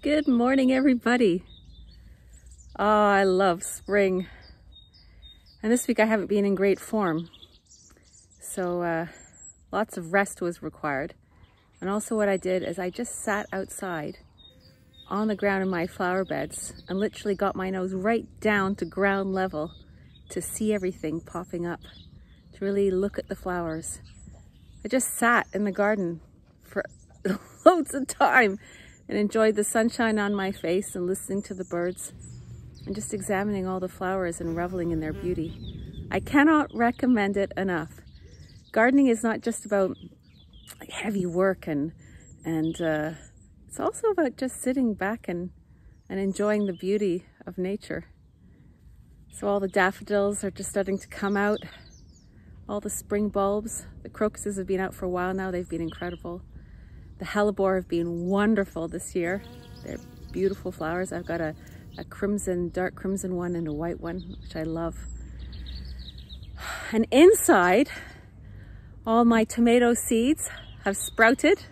Good morning, everybody. Oh, I love spring. And this week I haven't been in great form. So lots of rest was required. And also what I did is I just sat outside on the ground in my flower beds and literally got my nose right down to ground level to see everything popping up, to really look at the flowers. I just sat in the garden for loads of time and enjoyed the sunshine on my face and listening to the birds and just examining all the flowers and reveling in their beauty. I cannot recommend it enough. Gardening is not just about heavy work and it's also about just sitting back and enjoying the beauty of nature. So all the daffodils are just starting to come out, all the spring bulbs. The crocuses have been out for a while now. They've been incredible. The hellebore have been wonderful this year. They're beautiful flowers. I've got a crimson, dark crimson one and a white one, which I love. And inside, all my tomato seeds have sprouted.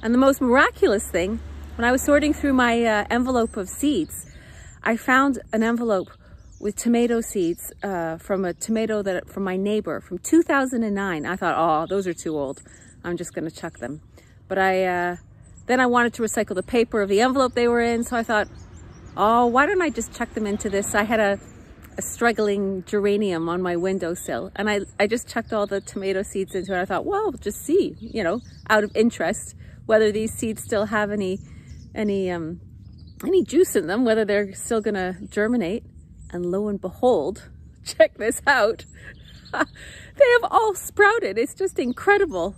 And the most miraculous thing, when I was sorting through my envelope of seeds, I found an envelope with tomato seeds from a tomato from my neighbor from 2009. I thought, oh, those are too old. I'm just gonna chuck them. But then I wanted to recycle the paper of the envelope they were in, so I thought, oh, why don't I just chuck them into this? I had a struggling geranium on my windowsill, and I just chucked all the tomato seeds into it. I thought, well, just see, you know, out of interest, whether these seeds still have any juice in them, whether they're still gonna germinate. And lo and behold, check this out. They have all sprouted. It's just incredible.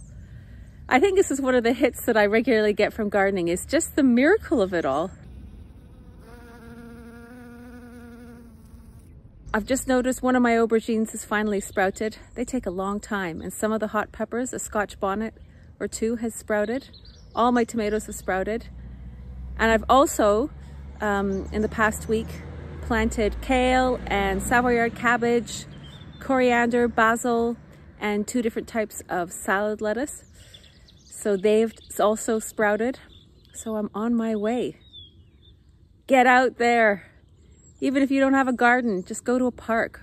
I think this is one of the hits that I regularly get from gardening, is just the miracle of it all. I've just noticed one of my aubergines has finally sprouted. They take a long time, and some of the hot peppers, a Scotch bonnet or two, has sprouted. All my tomatoes have sprouted. And I've also, in the past week, planted kale and savoyard cabbage, coriander, basil, and 2 different types of salad lettuce. So they've also sprouted. So I'm on my way. Get out there. Even if you don't have a garden, just go to a park.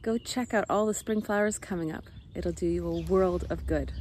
Go check out all the spring flowers coming up. It'll do you a world of good.